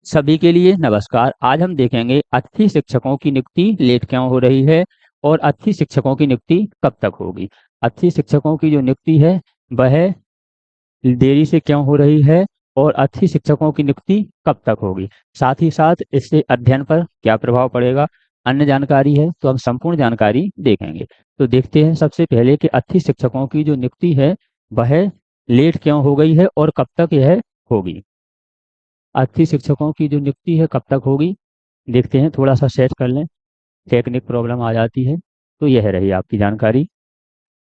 सभी के लिए नमस्कार। आज हम देखेंगे अतिथि शिक्षकों की नियुक्ति लेट क्यों हो रही है और अतिथि शिक्षकों की नियुक्ति कब तक होगी। अतिथि शिक्षकों की जो नियुक्ति है वह देरी से क्यों हो रही है और अतिथि शिक्षकों की नियुक्ति कब तक होगी। साथ ही साथ इससे अध्ययन पर क्या प्रभाव पड़ेगा, अन्य जानकारी है तो हम संपूर्ण जानकारी देखेंगे। तो देखते हैं सबसे पहले कि अतिथि शिक्षकों की जो नियुक्ति है वह लेट क्यों हो गई है और कब तक यह होगी। अतिथि शिक्षकों की जो नियुक्ति है कब तक होगी, देखते हैं। थोड़ा सा सेट कर लें, टेक्निक प्रॉब्लम आ जाती है। तो यह रही आपकी जानकारी।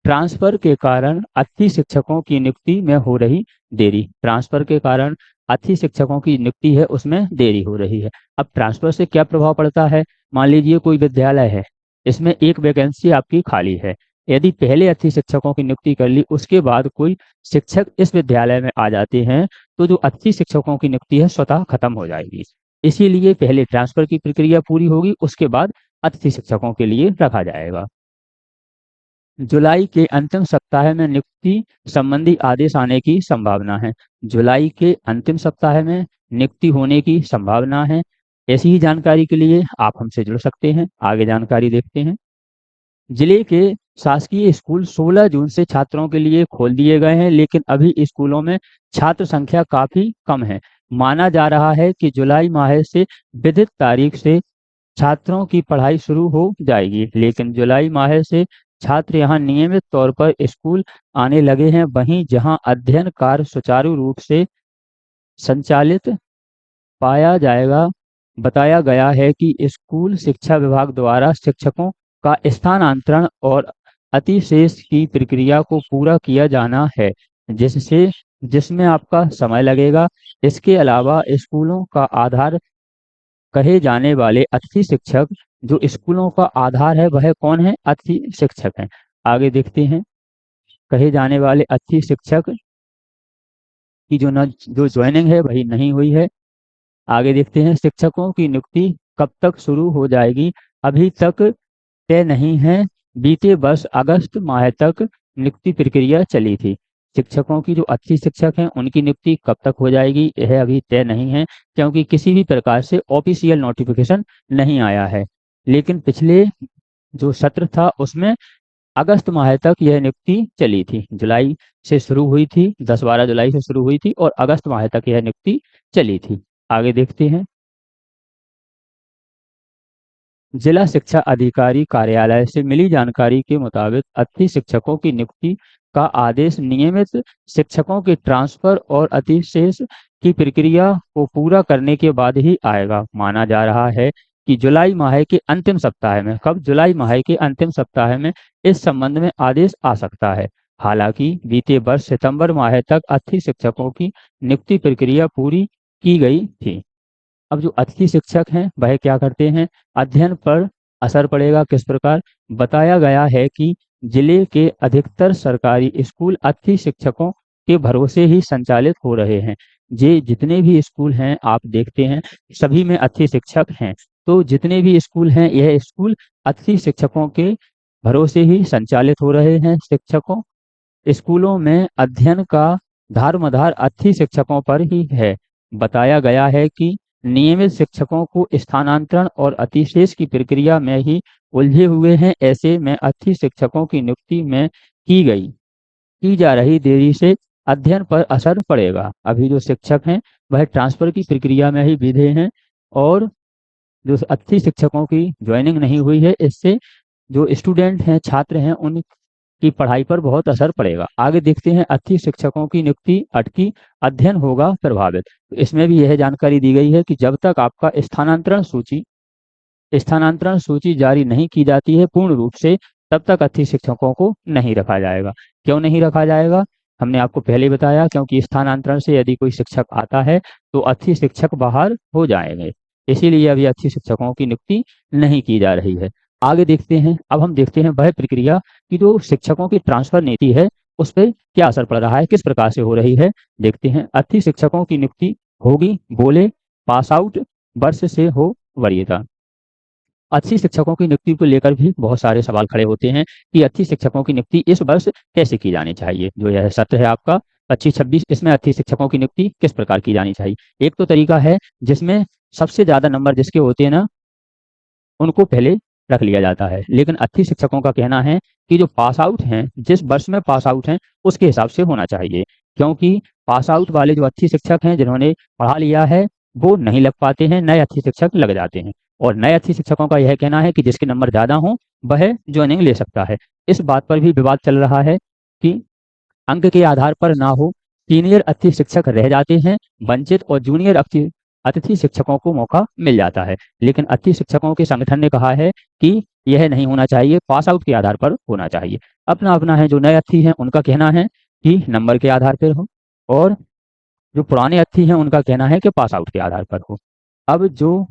ट्रांसफर के कारण अतिथि शिक्षकों की नियुक्ति में हो रही देरी। ट्रांसफर के कारण अतिथि शिक्षकों की नियुक्ति है उसमें देरी हो रही है। अब ट्रांसफर से क्या प्रभाव पड़ता है। मान लीजिए कोई विद्यालय है, इसमें एक वैकेंसी आपकी खाली है। यदि पहले अतिथि शिक्षकों की नियुक्ति कर ली, उसके बाद कोई शिक्षक इस विद्यालय में आ जाते हैं, तो जो अतिथि शिक्षकों की नियुक्ति है स्वतः खत्म हो जाएगी। इसीलिए पहले ट्रांसफर की प्रक्रिया पूरी होगी, उसके बाद अतिथि शिक्षकों के लिए रखा जाएगा। जुलाई के अंतिम सप्ताह में नियुक्ति संबंधी आदेश आने की संभावना है। जुलाई के अंतिम सप्ताह में नियुक्ति होने की संभावना है। ऐसी ही जानकारी के लिए आप हमसे जुड़ सकते हैं। आगे जानकारी देखते हैं। जिले के शासकीय स्कूल 16 जून से छात्रों के लिए खोल दिए गए हैं, लेकिन अभी स्कूलों में छात्र संख्या काफी कम है। माना जा रहा है कि जुलाई माह से विदित तारीख से छात्रों की पढ़ाई शुरू हो जाएगी, लेकिन जुलाई माह से छात्र यहां नियमित तौर पर स्कूल आने लगे हैं। वहीं जहां अध्ययन कार्य सुचारू रूप से संचालित पाया जाएगा, बताया गया है कि स्कूल शिक्षा विभाग द्वारा शिक्षकों का स्थानांतरण और अतिशेष की प्रक्रिया को पूरा किया जाना है, जिसमें आपका समय लगेगा। इसके अलावा स्कूलों का आधार कहे जाने वाले अतिथि शिक्षक, जो स्कूलों का आधार है वह कौन है, अतिथि शिक्षक हैं। आगे देखते हैं। कहे जाने वाले अतिथि शिक्षक की जो ज्वाइनिंग है वही नहीं हुई है। आगे देखते हैं। शिक्षकों की नियुक्ति कब तक शुरू हो जाएगी, अभी तक तय नहीं है। बीते वर्ष अगस्त माह तक नियुक्ति प्रक्रिया चली थी। शिक्षकों की जो अतिथि शिक्षक हैं उनकी नियुक्ति कब तक हो जाएगी यह अभी तय नहीं है, क्योंकि किसी भी प्रकार से ऑफिशियल नोटिफिकेशन नहीं आया है। लेकिन पिछले जो सत्र था उसमें अगस्त माह तक यह नियुक्ति चली थी। जुलाई से शुरू हुई थी, 10-12 जुलाई से शुरू हुई थी और अगस्त माह तक यह नियुक्ति चली थी। आगे देखते हैं। जिला शिक्षा अधिकारी कार्यालय से मिली जानकारी के मुताबिक अतिथि शिक्षकों की नियुक्ति का आदेश नियमित शिक्षकों के ट्रांसफर और अतिशेष की प्रक्रिया को पूरा करने के बाद ही आएगा। माना जा रहा है कि जुलाई माह के अंतिम सप्ताह में, कब, जुलाई माह के अंतिम सप्ताह में इस संबंध में आदेश आ सकता है। हालांकि बीते वर्ष सितंबर माह तक अतिथि शिक्षकों की नियुक्ति प्रक्रिया पूरी की गई थी। अब जो अतिथि शिक्षक हैं वह क्या करते हैं, अध्ययन पर असर पड़ेगा किस प्रकार। बताया गया है कि जिले के अधिकतर सरकारी स्कूल अतिथि शिक्षकों के भरोसे ही संचालित हो रहे हैं। ये जितने भी स्कूल हैं आप देखते हैं सभी में अतिथि शिक्षक हैं। तो जितने भी स्कूल हैं यह स्कूल अतिथि शिक्षकों के भरोसे ही संचालित हो रहे हैं। शिक्षकों स्कूलों में अध्ययन का धारमदार अतिथि शिक्षकों पर ही है। बताया गया है कि नियमित शिक्षकों को स्थानांतरण और अतिशेष की प्रक्रिया में ही उलझे हुए हैं। ऐसे में अतिथि शिक्षकों की नियुक्ति में की जा रही देरी से अध्ययन पर असर पड़ेगा। अभी जो शिक्षक हैं वह ट्रांसफर की प्रक्रिया में ही विधे हैं और जो अतिथि शिक्षकों की ज्वाइनिंग नहीं हुई है, इससे जो स्टूडेंट हैं, छात्र हैं, उनकी पढ़ाई पर बहुत असर पड़ेगा। आगे देखते हैं। अतिथि शिक्षकों की नियुक्ति अटकी, अध्ययन होगा प्रभावित। तो इसमें भी यह जानकारी दी गई है कि जब तक आपका स्थानांतरण सूची जारी नहीं की जाती है पूर्ण रूप से, तब तक अतिथि शिक्षकों को नहीं रखा जाएगा। क्यों नहीं रखा जाएगा, हमने आपको पहले ही बताया, क्योंकि स्थानांतरण से यदि कोई शिक्षक आता है तो अतिथि शिक्षक बाहर हो जाएंगे। इसीलिए अभी अतिथि शिक्षकों की नियुक्ति नहीं की जा रही है। आगे देखते हैं। अब हम देखते हैं वह प्रक्रिया कि जो शिक्षकों की ट्रांसफर नीति है उस पर क्या असर पड़ रहा है, किस प्रकार से हो रही है। देखते हैं। अतिथि शिक्षकों की नियुक्ति होगी, बोले पास आउट वर्ष से हो वरीयता। अतिथि शिक्षकों की नियुक्ति को लेकर भी बहुत सारे सवाल खड़े होते हैं कि अतिथि शिक्षकों की नियुक्ति इस वर्ष कैसे की जानी चाहिए। जो यह सत्र है आपका 25-26 इसमें अतिथि शिक्षकों की नियुक्ति किस प्रकार की जानी चाहिए। एक तो तरीका है जिसमें सबसे ज्यादा नंबर जिसके होते हैं ना उनको पहले रख लिया जाता है, लेकिन अतिथि शिक्षकों का कहना है कि जो पास आउट हैं, जिस वर्ष में पास आउट हैं उसके हिसाब से होना चाहिए, क्योंकि पास आउट वाले जो अतिथि शिक्षक हैं जिन्होंने पढ़ा लिया है वो नहीं लग पाते हैं, नए अतिथि शिक्षक लग जाते हैं। और नए अतिथि शिक्षकों का यह कहना है कि जिसके नंबर ज्यादा हों वह ज्वाइनिंग ले सकता है। इस बात पर भी विवाद चल रहा है कि अंक के आधार पर ना हो, सीनियर अतिथि शिक्षक रह जाते हैं वंचित और जूनियर अतिथि अतिथि शिक्षकों को मौका मिल जाता है। लेकिन अतिथि शिक्षकों के संगठन ने कहा है कि यह नहीं होना चाहिए, पास आउट के आधार पर होना चाहिए। अपना अपना है, जो नए अतिथि हैं उनका कहना है कि नंबर के आधार पर हो, और जो पुराने अतिथि हैं उनका कहना है कि पास आउट के आधार पर हो। अब जो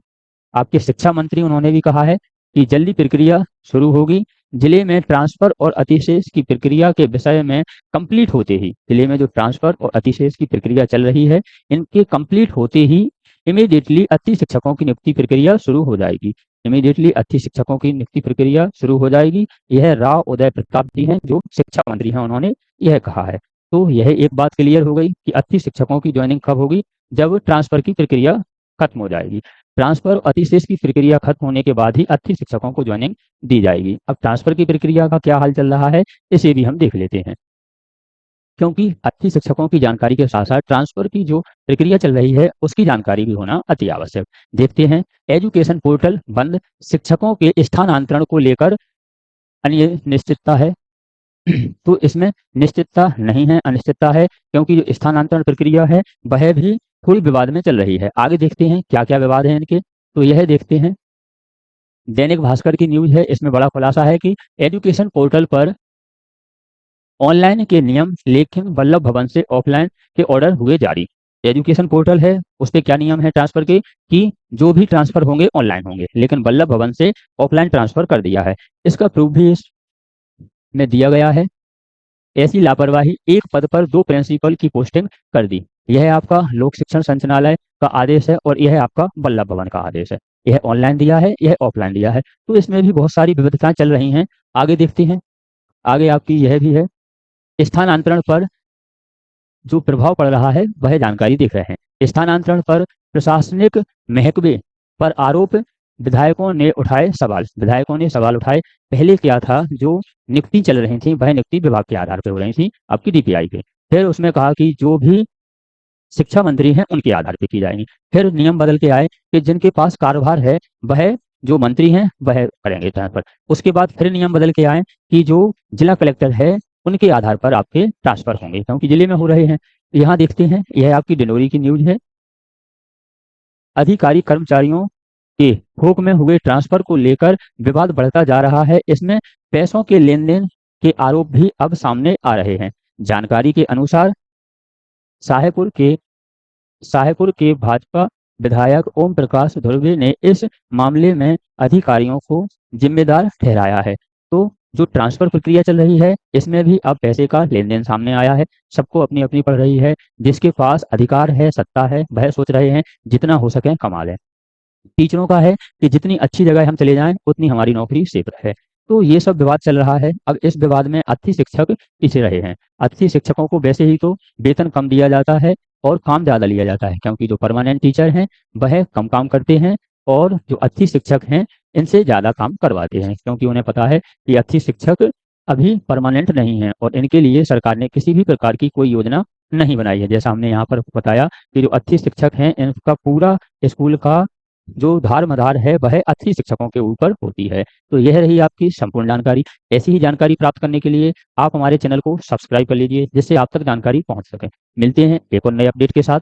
आपके शिक्षा मंत्री उन्होंने भी कहा है कि जल्दी प्रक्रिया शुरू होगी। जिले में ट्रांसफर और अतिशेष की प्रक्रिया के विषय में कंप्लीट होते ही, जिले में जो ट्रांसफर और अतिशेष की प्रक्रिया चल रही है इनके कंप्लीट होते ही इमीडिएटली अतिथि शिक्षकों की नियुक्ति प्रक्रिया शुरू हो जाएगी। इमीडिएटली अतिथि शिक्षकों की नियुक्ति प्रक्रिया शुरू हो जाएगी। यह राव उदय प्रताप जी हैं जो शिक्षा मंत्री हैं, उन्होंने यह कहा है। तो यह एक बात क्लियर हो गई कि अतिथि शिक्षकों की ज्वाइनिंग कब होगी, जब ट्रांसफर की प्रक्रिया खत्म हो जाएगी। ट्रांसफर अतिशेष की प्रक्रिया खत्म होने के बाद ही अतिथि शिक्षकों को ज्वाइनिंग दी जाएगी। अब ट्रांसफर की प्रक्रिया का क्या हाल चल रहा है इसे भी हम देख लेते हैं, क्योंकि अतिथि शिक्षकों की जानकारी के साथ साथ ट्रांसफर की जो प्रक्रिया चल रही है उसकी जानकारी भी होना अति आवश्यक। देखते हैं, एजुकेशन पोर्टल बंद, शिक्षकों के स्थानांतरण को लेकर अनिश्चितता है। तो इसमें निश्चितता नहीं है, अनिश्चितता है, क्योंकि जो स्थानांतरण प्रक्रिया है वह भी थोड़ी विवाद में चल रही है। आगे देखते हैं क्या क्या विवाद है इनके, तो यह देखते हैं। दैनिक भास्कर की न्यूज है, इसमें बड़ा खुलासा है कि एजुकेशन पोर्टल पर ऑनलाइन के नियम, लेकिन वल्लभ भवन से ऑफलाइन के ऑर्डर हुए जारी। एजुकेशन पोर्टल है उस पर क्या नियम है ट्रांसफर के, कि जो भी ट्रांसफर होंगे ऑनलाइन होंगे, लेकिन वल्लभ भवन से ऑफलाइन ट्रांसफर कर दिया है। इसका प्रूफ भी इसमें दिया गया है। ऐसी लापरवाही, एक पद पर 2 प्रिंसिपल की पोस्टिंग कर दी। यह आपका लोक शिक्षण संचालनालय का आदेश है और यह आपका वल्लभ भवन का आदेश है। यह ऑनलाइन दिया है, यह ऑफलाइन दिया है, तो इसमें भी बहुत सारी विविधताएं चल रही हैं। आगे देखते हैं, आगे आपकी यह भी है, स्थानांतरण पर जो प्रभाव पड़ रहा है वह जानकारी देख रहे हैं। स्थानांतरण पर प्रशासनिक महकमे पर आरोप, विधायकों ने उठाए सवाल। विधायकों ने सवाल उठाए। पहले क्या था, जो नियुक्ति चल रही थी वह नियुक्ति विभाग के आधार पर हो रही थी, आपकी डीपीआई पे। फिर उसमें कहा कि जो भी शिक्षा मंत्री हैं उनके आधार पर की जाएंगी। फिर नियम बदल के आए कि जिनके पास कार्यभार है वह जो मंत्री हैं वह करेंगे ट्रांसफर। उसके बाद फिर नियम बदल के आए कि जो जिला कलेक्टर है उनके आधार पर आपके ट्रांसफर होंगे, क्योंकि जिले में हो रहे हैं। यहाँ देखते हैं, यह आपकी डिंडोरी की न्यूज है। अधिकारी कर्मचारियों के थोक में हुए ट्रांसफर को लेकर विवाद बढ़ता जा रहा है। इसमें पैसों के लेन देन के आरोप भी अब सामने आ रहे हैं। जानकारी के अनुसार शाहपुर के भाजपा विधायक ओम प्रकाश धुर्वे ने इस मामले में अधिकारियों को जिम्मेदार ठहराया है। तो जो ट्रांसफर प्रक्रिया चल रही है इसमें भी अब पैसे का लेन देन सामने आया है। सबको अपनी अपनी पड़ रही है। जिसके पास अधिकार है, सत्ता है, वह सोच रहे हैं जितना हो सके कमा लें। टीचरों का है कि जितनी अच्छी जगह हम चले जाएं उतनी हमारी नौकरी सेफ है। तो ये सब विवाद चल रहा है। अब इस विवाद में अतिथि शिक्षक पीछे रहे हैं। अतिथि शिक्षकों को वैसे ही तो वेतन कम दिया जाता है और काम ज्यादा लिया जाता है, क्योंकि जो परमानेंट टीचर हैं वह कम काम करते हैं और जो अतिथि शिक्षक हैं इनसे ज्यादा काम करवाते हैं, क्योंकि उन्हें पता है कि अतिथि शिक्षक अभी परमानेंट नहीं है और इनके लिए सरकार ने किसी भी प्रकार की कोई योजना नहीं बनाई है। जैसा हमने यहाँ पर बताया कि जो अतिथि शिक्षक हैं इनका पूरा स्कूल का जो धार मधार है वह अतिथि शिक्षकों के ऊपर होती है। तो यह रही आपकी संपूर्ण जानकारी। ऐसी ही जानकारी प्राप्त करने के लिए आप हमारे चैनल को सब्सक्राइब कर लीजिए, जिससे आप तक जानकारी पहुंच सके। मिलते हैं एक और नए अपडेट के साथ।